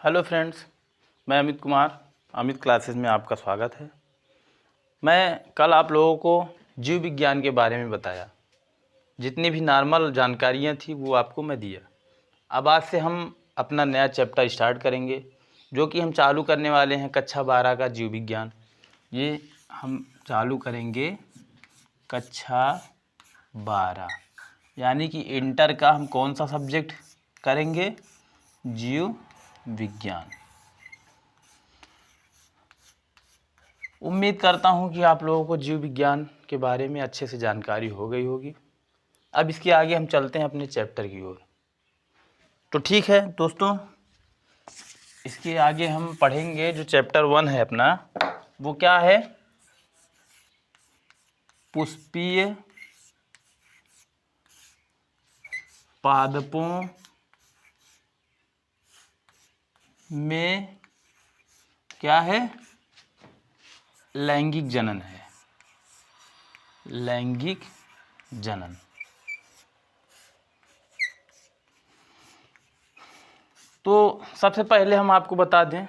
Hello friends, मैं Amit Kumar. Amit classes में आपका स्वागत है। मैं कल आप लोगों को जीव विज्ञान के बारे में बताया। जितनी भी नॉर्मल जानकारियाँ थी वो आपको मैं दिया। अब आज से हम अपना नया चैप्टर स्टार्ट करेंगे, जो कि हम चालू करने वाले हैं कक्षा 12 का जीव विज्ञान। ये हम चालू करेंगे कक्षा 12, यानी कि इंटर का हम कौन सा सब्जेक्ट करेंगे? जीव विज्ञान। उम्मीद करता हूँ कि आप लोगों को जीव विज्ञान के बारे में अच्छे से जानकारी हो गई होगी। अब इसके आगे हम चलते हैं अपने चैप्टर की ओर। तो ठीक है दोस्तों, इसके आगे हम पढ़ेंगे जो चैप्टर 1 है अपना, वो क्या है? पुष्पीय पादपों में क्या है? लैंगिक जनन है। लैंगिक जनन। तो सबसे पहले हम आपको बता दें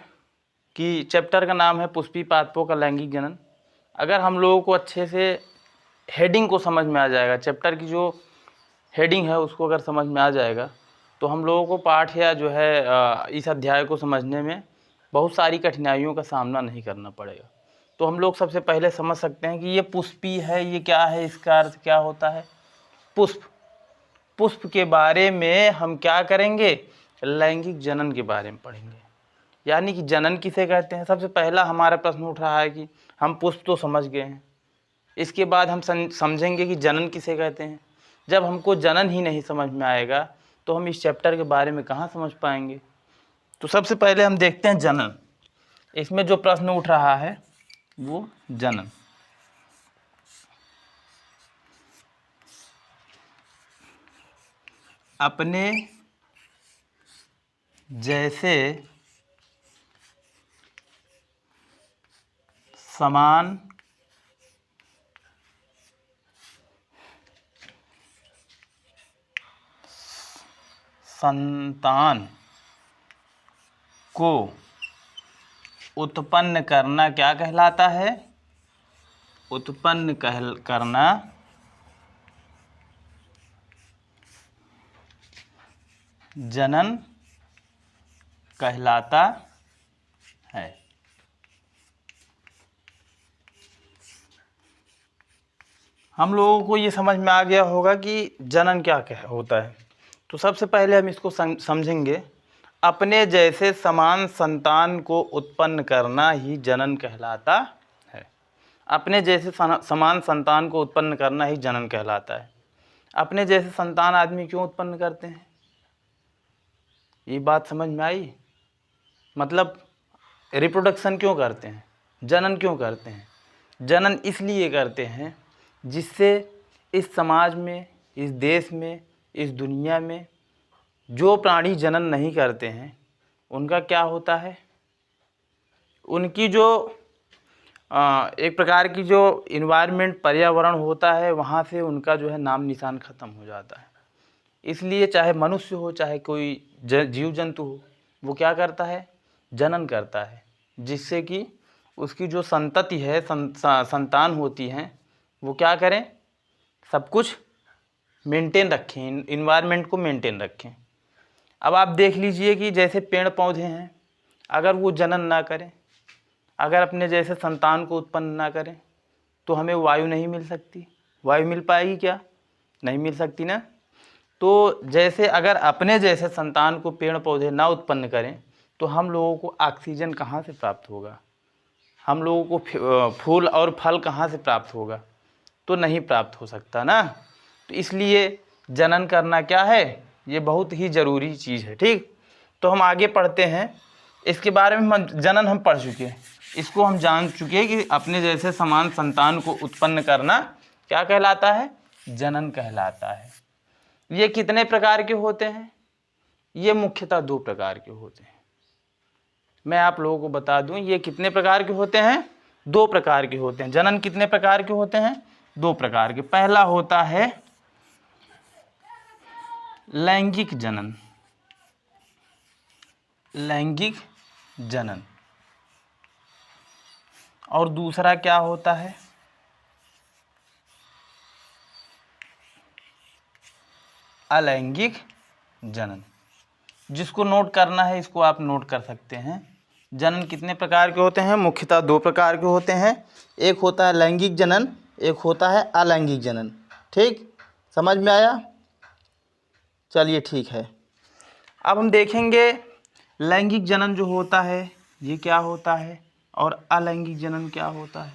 कि चैप्टर का नाम है पुष्पीय पादपों का लैंगिक जनन। अगर हम लोगों को अच्छे से हेडिंग को समझ में आ जाएगा, चैप्टर की जो हेडिंग है उसको अगर समझ में आ जाएगा, तो हम लोगों को पाठ या जो है इस अध्याय को समझने में बहुत सारी कठिनाइयों का सामना नहीं करना पड़ेगा। तो हम लोग सबसे पहले समझ सकते हैं कि ये पुष्पीय है, ये क्या है, इसका अर्थ क्या होता है? पुष्प। पुष्प के बारे में हम क्या करेंगे? लैंगिक जनन के बारे में पढ़ेंगे। यानी कि जनन किसे कहते हैं? सबसे पहला हमारा प्रश्न उठ रहा है कि हम पुष्प तो समझ गए हैं, इसके बाद हम समझेंगे कि जनन किसे कहते हैं। जब हमको जनन ही नहीं समझ में आएगा तो हम इस चैप्टर के बारे में कहाँ समझ पाएंगे। तो सबसे पहले हम देखते हैं जनन। इसमें जो प्रश्न उठ रहा है वो जनन। अपने जैसे समान संतान को उत्पन्न करना क्या कहलाता है? उत्पन्न करना जनन कहलाता है। हम लोगों को ये समझ में आ गया होगा कि जनन क्या होता है। तो सबसे पहले हम इसको समझेंगे। अपने जैसे समान संतान को उत्पन्न करना ही जनन कहलाता है। अपने जैसे समान संतान को उत्पन्न करना ही जनन कहलाता है। अपने जैसे संतान आदमी क्यों उत्पन्न करते हैं? ये बात समझ में आई? मतलब रिप्रोडक्शन क्यों करते हैं, जनन क्यों करते हैं? जनन इसलिए करते हैं जिससे इस समाज में, इस देश में, इस दुनिया में जो प्राणी जनन नहीं करते हैं उनका क्या होता है? उनकी जो एक प्रकार की जो इन्वायरमेंट, पर्यावरण होता है, वहाँ से उनका जो है नाम निशान ख़त्म हो जाता है। इसलिए चाहे मनुष्य हो, चाहे कोई जीव जंतु हो, वो क्या करता है? जनन करता है, जिससे कि उसकी जो संतति है, संतान होती हैं, वो क्या करें? सब कुछ मेंटेन रखें, इन्वायरमेंट को मेंटेन रखें। अब आप देख लीजिए कि जैसे पेड़ पौधे हैं, अगर वो जनन ना करें, अगर अपने जैसे संतान को उत्पन्न ना करें, तो हमें वायु नहीं मिल सकती। वायु मिल पाएगी क्या? नहीं मिल सकती ना। तो जैसे अगर अपने जैसे संतान को पेड़ पौधे ना उत्पन्न करें तो हम लोगों को ऑक्सीजन कहाँ से प्राप्त होगा? हम लोगों को फूल और फल कहाँ से प्राप्त होगा? तो नहीं प्राप्त हो सकता ना। तो इसलिए जनन करना क्या है? ये बहुत ही ज़रूरी चीज़ है। ठीक, तो हम आगे पढ़ते हैं। इसके बारे में जनन हम पढ़ चुके हैं, इसको हम जान चुके हैं कि अपने जैसे समान संतान को उत्पन्न करना क्या कहलाता है? जनन कहलाता है। ये कितने प्रकार के होते हैं? ये मुख्यतः 2 प्रकार के होते हैं। मैं आप लोगों को बता दूं, ये कितने प्रकार के होते हैं? 2 प्रकार के होते हैं। जनन कितने प्रकार के होते हैं? 2 प्रकार के। पहला होता है लैंगिक जनन। लैंगिक जनन। और दूसरा क्या होता है? अलैंगिक जनन। जिसको नोट करना है इसको आप नोट कर सकते हैं। जनन कितने प्रकार के होते हैं? मुख्यतः 2 प्रकार के होते हैं। एक होता है लैंगिक जनन, एक होता है अलैंगिक जनन। ठीक, समझ में आया? चलिए ठीक है। अब हम देखेंगे लैंगिक जनन जो होता है ये क्या होता है और अलैंगिक जनन क्या होता है।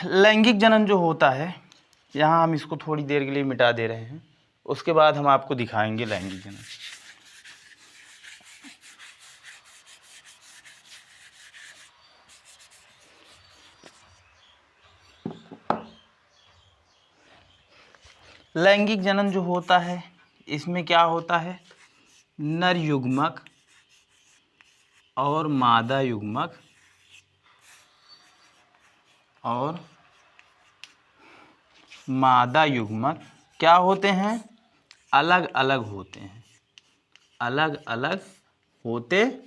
लैंगिक जनन जो होता है, यहाँ हम इसको थोड़ी देर के लिए मिटा दे रहे हैं, उसके बाद हम आपको दिखाएंगे लैंगिक जनन। लैंगिक जनन जो होता है इसमें क्या होता है? नर युग्मक और मादा युग्मक क्या होते हैं? अलग अलग होते हैं, अलग अलग होते हैं।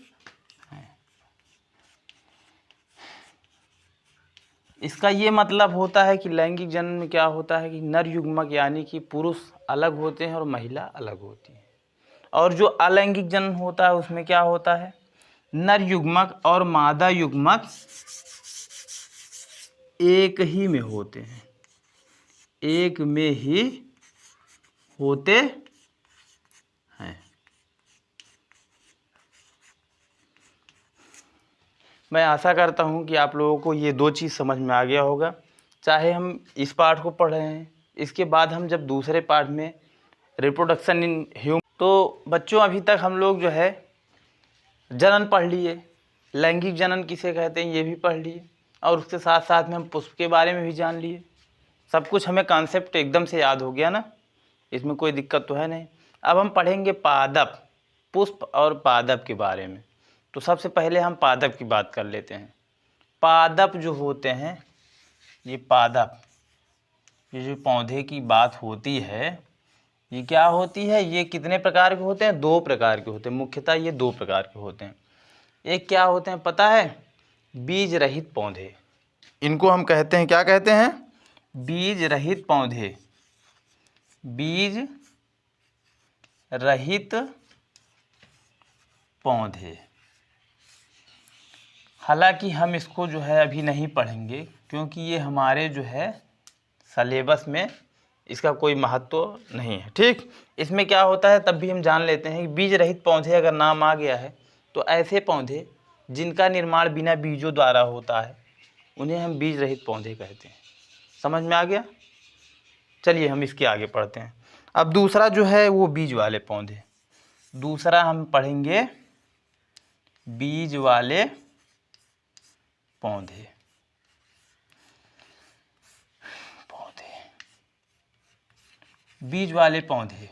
इसका ये मतलब होता है कि लैंगिक जनन में क्या होता है कि नर युग्मक यानी कि पुरुष अलग होते हैं और महिला अलग होती है। और जो अलैंगिक जनन होता है उसमें क्या होता है? नर युग्मक और मादा युग्मक एक ही में होते हैं, एक में ही होते हैं। मैं आशा करता हूँ कि आप लोगों को ये 2 चीज़ समझ में आ गया होगा। चाहे हम इस पार्ट को पढ़ रहे हैं, इसके बाद हम जब दूसरे पार्ट में रिप्रोडक्शन इन ह्यूमन, तो बच्चों अभी तक हम लोग जो है जनन पढ़ लिए, लैंगिक जनन किसे कहते हैं ये भी पढ़ लिए, और उसके साथ साथ में हम पुष्प के बारे में भी जान लिए। सब कुछ हमें कॉन्सेप्ट एकदम से याद हो गया ना, इसमें कोई दिक्कत तो है नहीं। अब हम पढ़ेंगे पादप, पुष्प और पादप के बारे में। तो सबसे पहले हम पादप की बात कर लेते हैं। पादप जो होते हैं, ये पादप, ये जो पौधे की बात होती है, ये क्या होती है? ये कितने प्रकार के होते हैं? 2 प्रकार के होते हैं। मुख्यतः ये 2 प्रकार के होते हैं। एक क्या होते हैं पता है? बीज रहित पौधे। इनको हम कहते हैं, क्या कहते हैं? बीज रहित पौधे। बीज रहित पौधे। हालांकि हम इसको जो है अभी नहीं पढ़ेंगे, क्योंकि ये हमारे जो है सलेबस में इसका कोई महत्व नहीं है। ठीक, इसमें क्या होता है तब भी हम जान लेते हैं कि बीज रहित पौधे अगर नाम आ गया है तो ऐसे पौधे जिनका निर्माण बिना बीजों द्वारा होता है उन्हें हम बीज रहित पौधे कहते हैं। समझ में आ गया? चलिए हम इसके आगे पढ़ते हैं। अब दूसरा जो है वो बीज वाले पौधे। दूसरा हम पढ़ेंगे बीज वाले पौधे। बीज वाले पौधे।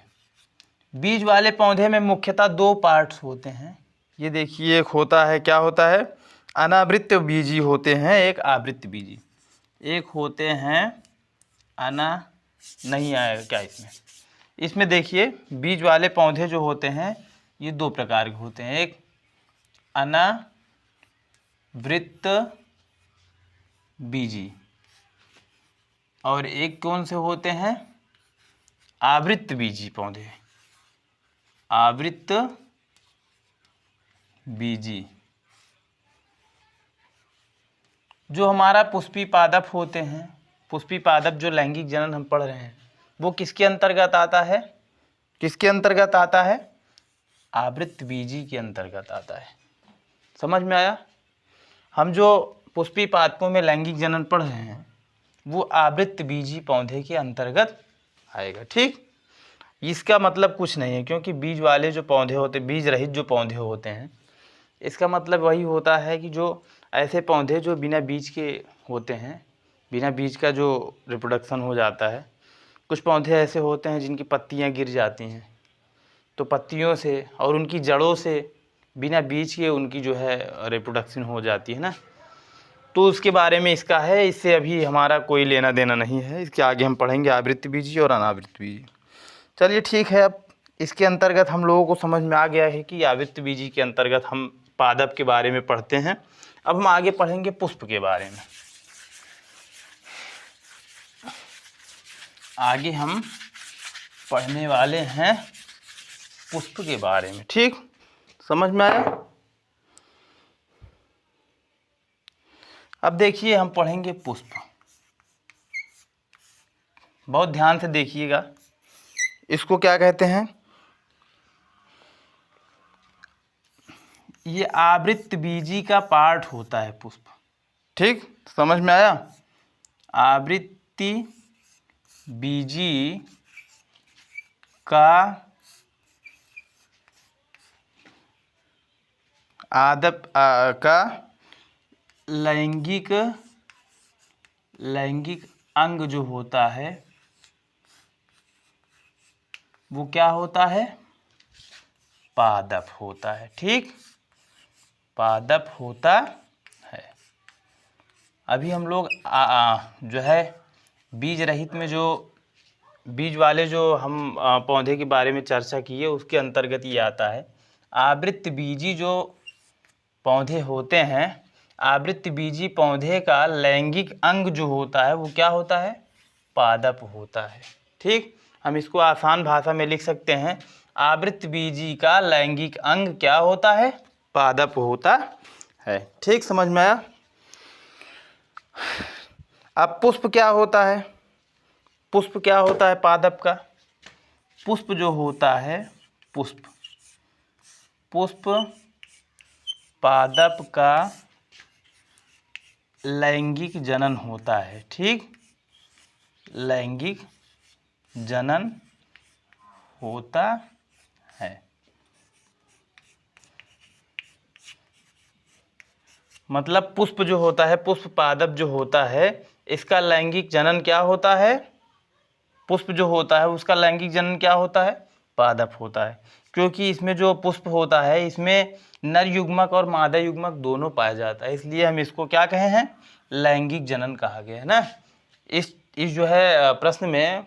बीज वाले पौधे में मुख्यतः 2 पार्ट्स होते हैं। ये देखिए, एक होता है, क्या होता है? अनावृत बीजी होते हैं, एक आवृत्त बीजी। एक होते हैं नहीं आएगा क्या इसमें? इसमें देखिए बीज वाले पौधे जो होते हैं ये 2 प्रकार के होते हैं। एक अनावृत बीजी और एक कौन से होते हैं? आवृत्त बीजी पौधे। आवृत्त बीजी। जो हमारा पुष्पी पादप होते हैं, पुष्पी पादप जो लैंगिक जनन हम पढ़ रहे हैं वो किसके अंतर्गत आता है? किसके अंतर्गत आता है? आवृत्त बीजी के अंतर्गत आता है। समझ में आया? हम जो पुष्पी पादपों में लैंगिक जनन पढ़ रहे हैं वो आवृत्त बीजी पौधे के अंतर्गत आएगा। ठीक, इसका मतलब कुछ नहीं है, क्योंकि बीज वाले जो पौधे होते, बीज रहित जो पौधे होते हैं, इसका मतलब वही होता है कि जो ऐसे पौधे जो बिना बीज के होते हैं, बिना बीज का जो रिप्रोडक्शन हो जाता है। कुछ पौधे ऐसे होते हैं जिनकी पत्तियां गिर जाती हैं, तो पत्तियों से और उनकी जड़ों से बिना बीज के उनकी जो है रिप्रोडक्शन हो जाती है ना, तो उसके बारे में इसका है। इससे अभी हमारा कोई लेना देना नहीं है। इसके आगे हम पढ़ेंगे आवृत्त बीजी और अनावृत्त बीजी। चलिए ठीक है, अब इसके अंतर्गत हम लोगों को समझ में आ गया है कि आवृत्तबीजी के अंतर्गत हम पादप के बारे में पढ़ते हैं। अब हम आगे पढ़ेंगे पुष्प के बारे में। आगे हम पढ़ने वाले हैं पुष्प के बारे में। ठीक, समझ में आया? अब देखिए हम पढ़ेंगे पुष्प। बहुत ध्यान से देखिएगा। इसको क्या कहते हैं? ये आवृत्तबीजी का पार्ट होता है पुष्प। ठीक, समझ में आया? आवृत्तबीजी का का लैंगिक अंग जो होता है वो क्या होता है? पादप होता है। ठीक, पादप होता है। अभी हम लोग जो है बीज रहित में जो बीज वाले जो हम पौधे के बारे में चर्चा की है उसके अंतर्गत ये आता है। आवृत्तबीजी जो पौधे होते हैं, आवृत्तबीजी पौधे का लैंगिक अंग जो होता है वो क्या होता है? पादप होता है। ठीक, हम इसको आसान भाषा में लिख सकते हैं, आवृत्तबीजी का लैंगिक अंग क्या होता है? पादप होता है। ठीक, समझ में आया? अब पुष्प क्या होता है? पुष्प क्या होता है पादप का? पुष्प जो होता है, पुष्प पादप का लैंगिक जनन होता है। ठीक, लैंगिक जनन होता है। मतलब पुष्प जो होता है, पुष्प पादप जो होता है, इसका लैंगिक जनन क्या होता है? पुष्प जो होता है उसका लैंगिक जनन क्या होता है? पादप होता है। क्योंकि इसमें जो पुष्प होता है इसमें नर युग्मक और मादा युग्मक दोनों पाया जाता है, इसलिए हम इसको क्या कहे हैं? लैंगिक जनन कहा गया है ना। इस जो है प्रश्न में,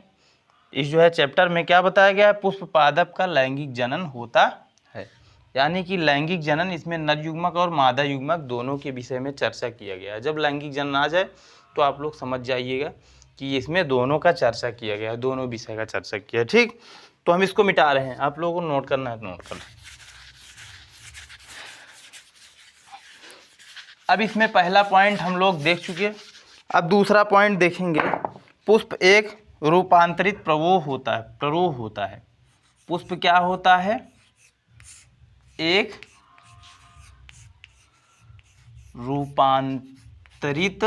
इस जो है चैप्टर में क्या बताया गया है? पुष्प पादप का लैंगिक जनन होता है। यानी कि लैंगिक जनन इसमें नर युग्मक और मादा युग्मक दोनों के विषय में चर्चा किया गया है। जब लैंगिक जनन आ जाए तो आप लोग समझ जाइएगा कि इसमें दोनों का चर्चा किया गया है, दोनों विषय का चर्चा किया है। ठीक, तो हम इसको मिटा रहे हैं, आप लोगों को नोट करना है तो नोट कर लें। अब इसमें पहला पॉइंट हम लोग देख चुके, अब दूसरा पॉइंट देखेंगे। पुष्प एक रूपांतरित प्ररोह होता है। पुष्प क्या होता है? एक रूपांतरित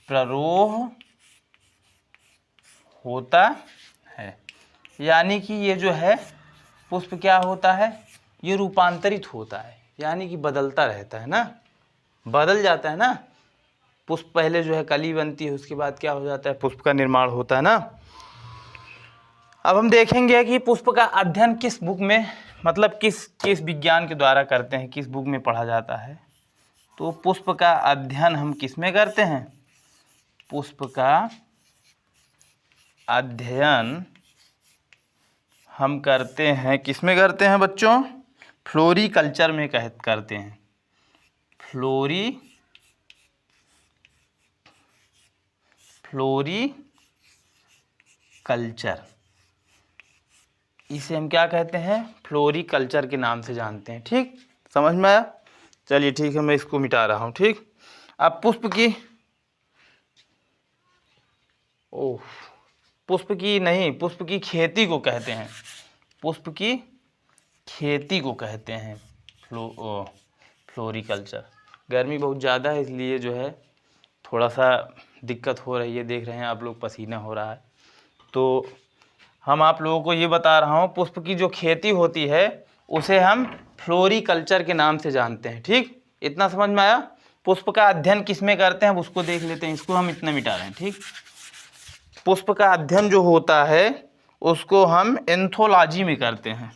प्ररोह होता है। यानी कि ये जो है पुष्प क्या होता है? ये रूपांतरित होता है, यानी कि बदलता रहता है ना, बदल जाता है ना। पुष्प पहले जो है कली बनती है, उसके बाद क्या हो जाता है? पुष्प का निर्माण होता है ना। अब हम देखेंगे कि पुष्प का अध्ययन किस बुक में, मतलब किस विज्ञान के द्वारा करते हैं, किस बुक में पढ़ा जाता है। तो पुष्प का अध्ययन हम किस में करते हैं? पुष्प का अध्ययन हम करते हैं, किस में करते हैं बच्चों? फ्लोरीकल्चर में करते हैं। फ्लोरीकल्चर, इसे हम क्या कहते हैं? फ्लोरीकल्चर के नाम से जानते हैं। ठीक, समझ में आया? चलिए ठीक है, मैं इसको मिटा रहा हूँ। ठीक, अब पुष्प की खेती को कहते हैं। पुष्प की खेती को कहते हैं फ्लोरीकल्चर। गर्मी बहुत ज़्यादा है इसलिए जो है थोड़ा सा दिक्कत हो रही है, देख रहे हैं आप लोग पसीना हो रहा है। तो हम आप लोगों को ये बता रहा हूँ, पुष्प की जो खेती होती है उसे हम फ्लोरीकल्चर के नाम से जानते हैं। ठीक, इतना समझ में आया? पुष्प का अध्ययन किस में करते हैं उसको देख लेते हैं, इसको हम इतना मिटा रहे हैं। ठीक, पुष्प का अध्ययन जो होता है उसको हम एंथोलॉजी में करते हैं।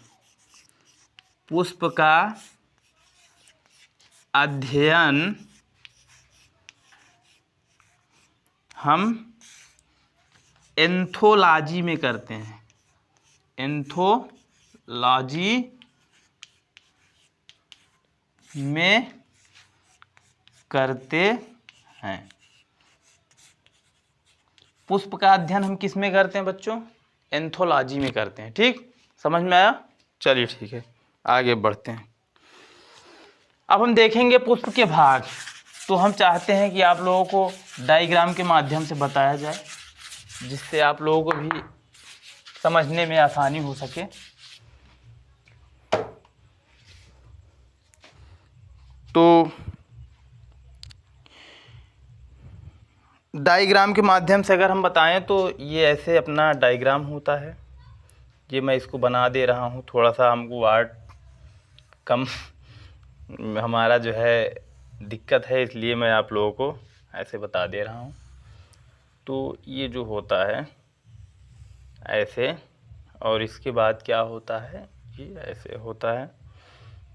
पुष्प का अध्ययन हम एंथोलॉजी में करते हैं, एंथोलॉजी में करते हैं। पुष्प का अध्ययन हम किस में करते हैं बच्चों? एंथोलॉजी में करते हैं। ठीक, समझ में आया? चलिए ठीक है, आगे बढ़ते हैं। अब हम देखेंगे पुष्प के भाग। तो हम चाहते हैं कि आप लोगों को डायग्राम के माध्यम से बताया जाए, जिससे आप लोगों को भी समझने में आसानी हो सके। तो डायग्राम के माध्यम से अगर हम बताएं तो ये ऐसे अपना डायग्राम होता है। ये मैं इसको बना दे रहा हूँ, थोड़ा सा हमको आर्ट कम हमारा जो है दिक्कत है, इसलिए मैं आप लोगों को ऐसे बता दे रहा हूँ। तो ये जो होता है ऐसे, और इसके बाद क्या होता है, ये ऐसे होता है।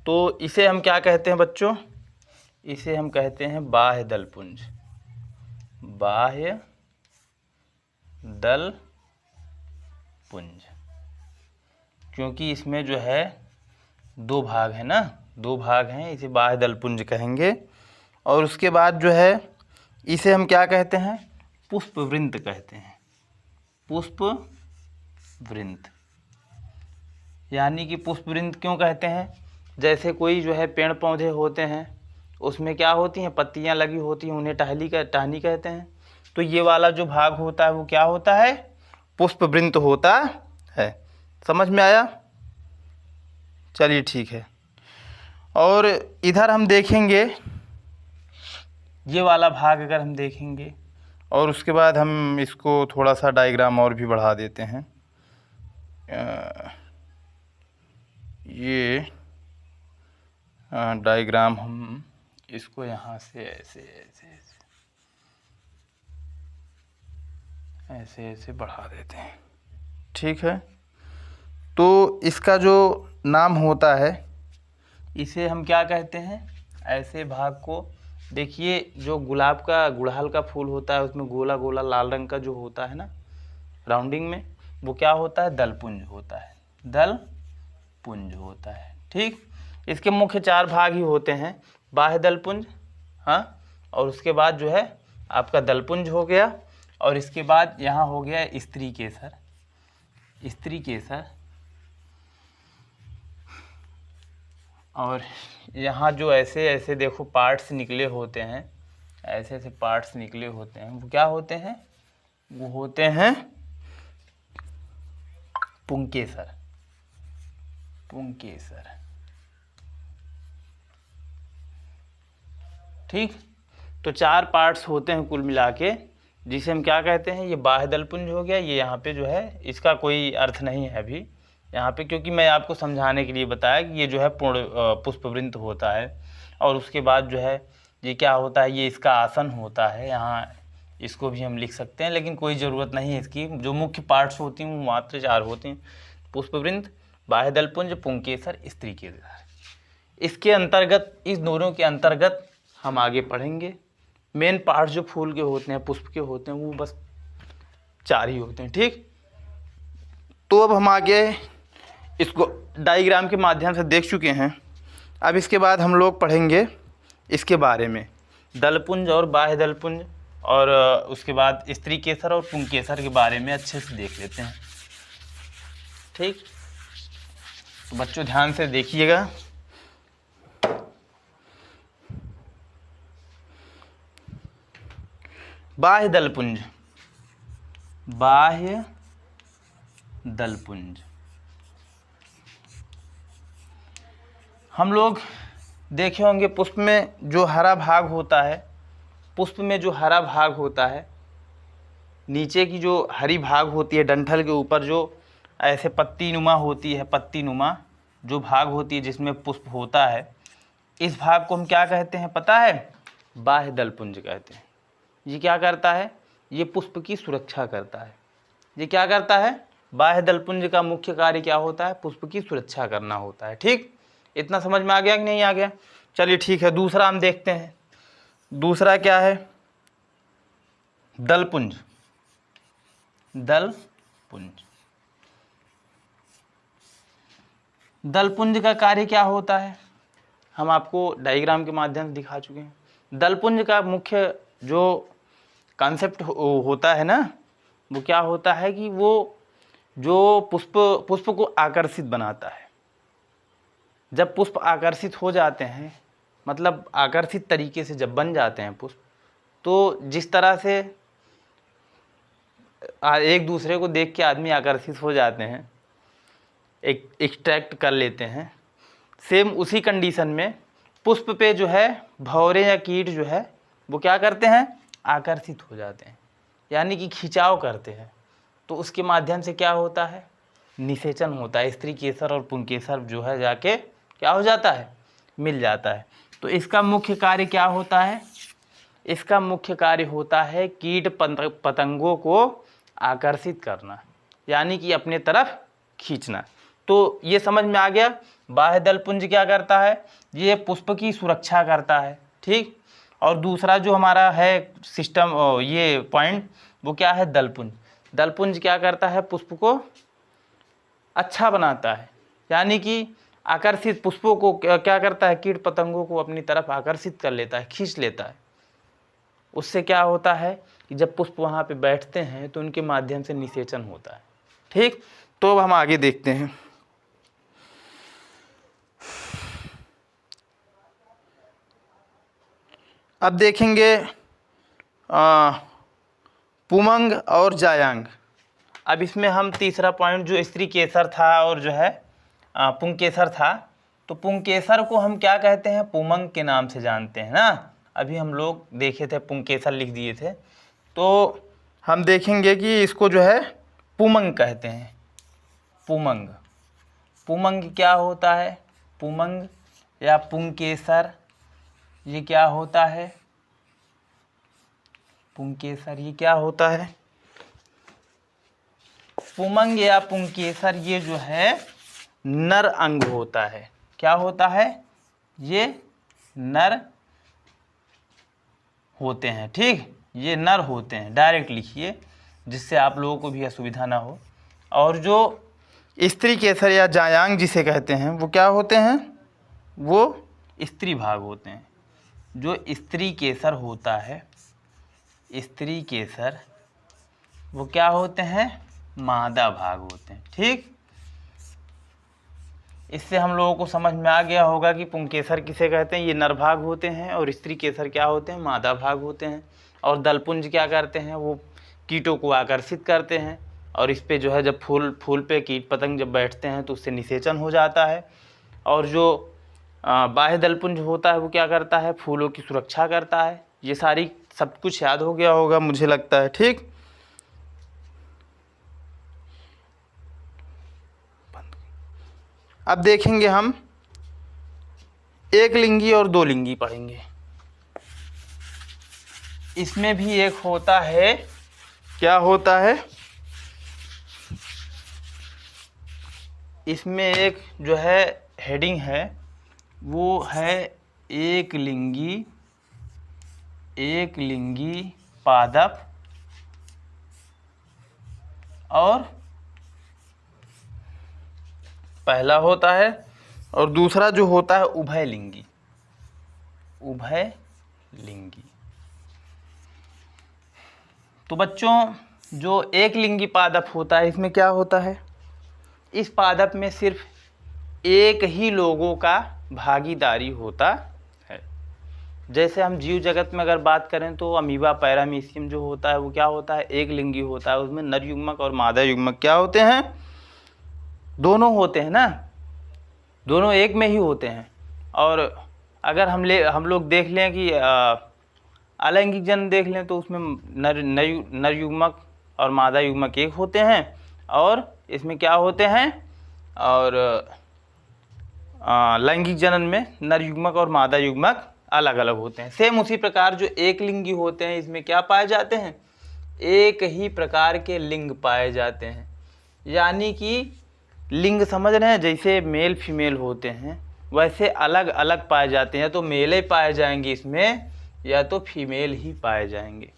तो इसे हम क्या कहते हैं बच्चों? इसे हम कहते हैं बाह्य दलपुंज, बाह्य दल पुंज। क्योंकि इसमें जो है दो भाग है ना, दो भाग हैं, इसे बाह्य दल पुंज कहेंगे। और उसके बाद जो है इसे हम क्या कहते हैं? पुष्पवृंत कहते हैं, पुष्पवृंत। यानी कि पुष्पवृंत क्यों कहते हैं? जैसे कोई जो है पेड़ पौधे होते हैं, उसमें क्या होती हैं, पत्तियां लगी होती हैं, उन्हें टहनी कहते हैं। तो ये वाला जो भाग होता है वो क्या होता है? पुष्पवृंत होता है। समझ में आया? चलिए ठीक है। और इधर हम देखेंगे ये वाला भाग, अगर हम देखेंगे और उसके बाद हम इसको थोड़ा सा डायग्राम और भी बढ़ा देते हैं। ये डायग्राम हम इसको यहाँ से ऐसे ऐसे ऐसे ऐसे ऐसे बढ़ा देते हैं। ठीक है, तो इसका जो नाम होता है इसे हम क्या कहते हैं? ऐसे भाग को देखिए, जो गुलाब का गुड़हल का फूल होता है उसमें गोला गोला लाल रंग का जो होता है ना राउंडिंग में, वो क्या होता है? दलपुंज होता है, दलपुंज होता है। ठीक, इसके मुख्य चार भाग ही होते हैं, बाह्य दलपुंज, हाँ, और उसके बाद जो है आपका दलपुंज हो गया, और इसके बाद यहाँ हो गया स्त्री केसर, स्त्री केसर। और यहाँ जो ऐसे ऐसे देखो पार्ट्स निकले होते हैं, ऐसे ऐसे पार्ट्स निकले होते हैं, वो क्या होते हैं? वो होते हैं पुंकेसर, पुंकेसर। ठीक, तो चार पार्ट्स होते हैं कुल मिला के, जिसे हम क्या कहते हैं? ये बाह्य दलपुंज हो गया। ये यहाँ पे जो है इसका कोई अर्थ नहीं है अभी यहाँ पे, क्योंकि मैं आपको समझाने के लिए बताया कि ये जो है पूर्ण पुष्पवृंत होता है। और उसके बाद जो है ये क्या होता है? ये इसका आसन होता है। यहाँ इसको भी हम लिख सकते हैं, लेकिन कोई ज़रूरत नहीं है इसकी। जो मुख्य पार्ट्स होती हैं वो मात्र चार होती हैं, पुष्पवृंत, बाह्य दलपुंज, पुंकेसर, स्त्री केसर। इसके अंतर्गत, इस दोनों के अंतर्गत हम आगे पढ़ेंगे। मेन पार्ट जो फूल के होते हैं, पुष्प के होते हैं, वो बस चार ही होते हैं। ठीक, तो अब हम आगे इसको डायग्राम के माध्यम से देख चुके हैं। अब इसके बाद हम लोग पढ़ेंगे इसके बारे में, दलपुंज और बाह्य दलपुंज, और उसके बाद स्त्री केसर और पुंकेसर के बारे में अच्छे से देख लेते हैं। ठीक, तो बच्चों ध्यान से देखिएगा। बाह्य दलपुंज, बाह्य दलपुंज। हम लोग देखे होंगे पुष्प में जो हरा भाग होता है, पुष्प में जो हरा भाग होता है, नीचे की जो हरी भाग होती है डंठल के ऊपर, जो ऐसे पत्ती नुमा होती है, पत्ती नुमा जो भाग होती है जिसमें पुष्प होता है, इस भाग को हम क्या कहते हैं पता है? बाह्य दलपुंज कहते हैं। ये क्या करता है? ये पुष्प की सुरक्षा करता है। ये क्या करता है? बाह्य दलपुंज का मुख्य कार्य क्या होता है? पुष्प की सुरक्षा करना होता है। ठीक, इतना समझ में आ गया कि नहीं आ गया? चलिए ठीक है, दूसरा हम देखते हैं। दूसरा क्या है? दलपुंज। दलपुंज। दलपुंज का कार्य क्या होता है, हम आपको डायग्राम के माध्यम से दिखा चुके हैं। दलपुंज का मुख्य जो कॉन्सेप्ट होता है ना, वो क्या होता है कि वो जो पुष्प को आकर्षित बनाता है। जब पुष्प आकर्षित हो जाते हैं, मतलब आकर्षित तरीके से जब बन जाते हैं पुष्प, तो जिस तरह से एक दूसरे को देख के आदमी आकर्षित हो जाते हैं, एक एक्सट्रैक्ट कर लेते हैं, सेम उसी कंडीशन में पुष्प पे जो है भंवरे या कीट जो है वो क्या करते हैं, आकर्षित हो जाते हैं, यानी कि खिंचाव करते हैं। तो उसके माध्यम से क्या होता है, निषेचन होता है। स्त्री केसर और पुंकेसर जो है जाके क्या हो जाता है, मिल जाता है। तो इसका मुख्य कार्य क्या होता है, इसका मुख्य कार्य होता है कीट पतंगों को आकर्षित करना, यानी कि अपने तरफ खींचना। तो ये समझ में आ गया, बाह्य दलपुंज क्या करता है, ये पुष्प की सुरक्षा करता है, ठीक। और दूसरा जो हमारा है सिस्टम, ये पॉइंट, वो क्या है, दलपुंज। दलपुंज क्या करता है, पुष्प को अच्छा बनाता है, यानी कि आकर्षित पुष्पों को क्या करता है, कीट पतंगों को अपनी तरफ आकर्षित कर लेता है, खींच लेता है। उससे क्या होता है कि जब पुष्प वहाँ पे बैठते हैं तो उनके माध्यम से निषेचन होता है, ठीक। तो अब हम आगे देखते हैं। अब देखेंगे पुमंग और जायांग। अब इसमें हम तीसरा पॉइंट जो स्त्री केसर था और जो है पुंकेसर था, तो पुंकेसर को हम क्या कहते हैं, पुमंग के नाम से जानते हैं ना। अभी हम लोग देखे थे, पुंकेसर लिख दिए थे, तो हम देखेंगे कि इसको जो है पुमंग कहते हैं। पुमंग, पुमंग क्या होता है, पुमंग या पुंकेसर, ये क्या होता है, पुंकेसर ये क्या होता है, पुमंग या पुंकेसर ये जो है नर अंग होता है। क्या होता है, ये नर होते हैं, ठीक, ये नर होते हैं, डायरेक्ट लिखिए जिससे आप लोगों को भी असुविधा ना हो। और जो स्त्री केसर या जायांग जिसे कहते हैं, वो क्या होते हैं, वो स्त्री भाग होते हैं। जो स्त्री केसर होता है, स्त्री केसर, वो क्या होते हैं, मादा भाग होते हैं, ठीक। इससे हम लोगों को समझ में आ गया होगा कि पुंकेसर किसे कहते हैं, ये नर भाग होते हैं, और स्त्री केसर क्या होते हैं, मादा भाग होते हैं। और दलपुंज क्या करते हैं, वो कीटों को आकर्षित करते हैं, और इस पे जो है जब फूल पे कीट पतंग जब बैठते हैं तो उससे निषेचन हो जाता है। और जो बाह्य दलपुंज होता है वो क्या करता है, फूलों की सुरक्षा करता है। ये सारी सब कुछ याद हो गया होगा मुझे लगता है, ठीक। अब देखेंगे हम एक लिंगी और दो लिंगी पढ़ेंगे। इसमें भी एक होता है, क्या होता है, इसमें एक जो है हेडिंग है, वो है एक लिंगी पादप और पहला होता है, और दूसरा जो होता है उभयलिंगी। तो बच्चों, जो एक लिंगी पादप होता है, इसमें क्या होता है, इस पादप में सिर्फ एक ही लोगों का भागीदारी होता है। जैसे हम जीव जगत में अगर बात करें तो अमीबा पैरामीशियम जो होता है वो क्या होता है, एक लिंगी होता है। उसमें नर युग्मक और मादा युग्मक क्या होते हैं, दोनों होते हैं ना, दोनों एक में ही होते हैं। और अगर हम लोग देख लें कि अलैंगिक जन्म देख लें तो उसमें नर युग्मक और मादा युग्मक एक होते हैं, और इसमें क्या होते हैं, और लैंगिक जनन में नर युग्मक और मादा युग्मक अलग अलग होते हैं। सेम उसी प्रकार जो एक लिंगी होते हैं, इसमें क्या पाए जाते हैं, एक ही प्रकार के लिंग पाए जाते हैं। यानी कि लिंग समझ रहे हैं, जैसे मेल फीमेल होते हैं वैसे अलग अलग पाए जाते हैं। तो मेल ही पाए जाएंगे इसमें, या तो फीमेल ही पाए जाएंगे,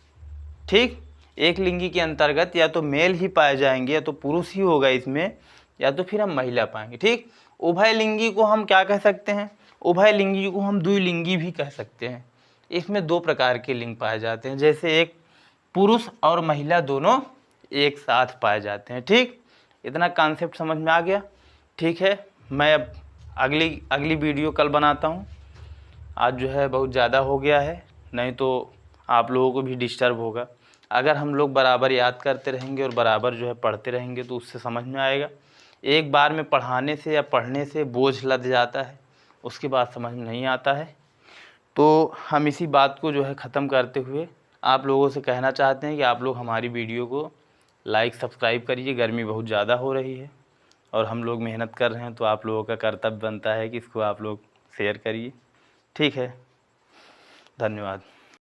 ठीक। एक लिंगी के अंतर्गत या तो मेल ही पाए जाएंगे, या तो पुरुष ही होगा इसमें, या तो फिर हम महिला पाएंगे। ठीक, उभय लिंगी को हम क्या कह सकते हैं? उभय लिंगी को हम द्विलिंगी भी कह सकते हैं। इसमें दो प्रकार के लिंग पाए जाते हैं, जैसे एक पुरुष और महिला दोनों एक साथ पाए जाते हैं। ठीक, इतना कॉन्सेप्ट समझ में आ गया? ठीक है, मैं अब अगली वीडियो कल बनाता हूँ। आज जो है बहुत ज़्यादा हो गया है, नहीं तो आप लोगों को भी डिस्टर्ब होगा। अगर हम लोग बराबर याद करते रहेंगे और बराबर जो है पढ़ते रहेंगे तो उससे समझ में आएगा। एक बार में पढ़ाने से या पढ़ने से बोझ लद जाता है, उसके बाद समझ में नहीं आता है। तो हम इसी बात को जो है ख़त्म करते हुए आप लोगों से कहना चाहते हैं कि आप लोग हमारी वीडियो को लाइक सब्सक्राइब करिए। गर्मी बहुत ज़्यादा हो रही है और हम लोग मेहनत कर रहे हैं, तो आप लोगों का कर्तव्य बनता है कि इसको आप लोग शेयर करिए। ठीक है, धन्यवाद।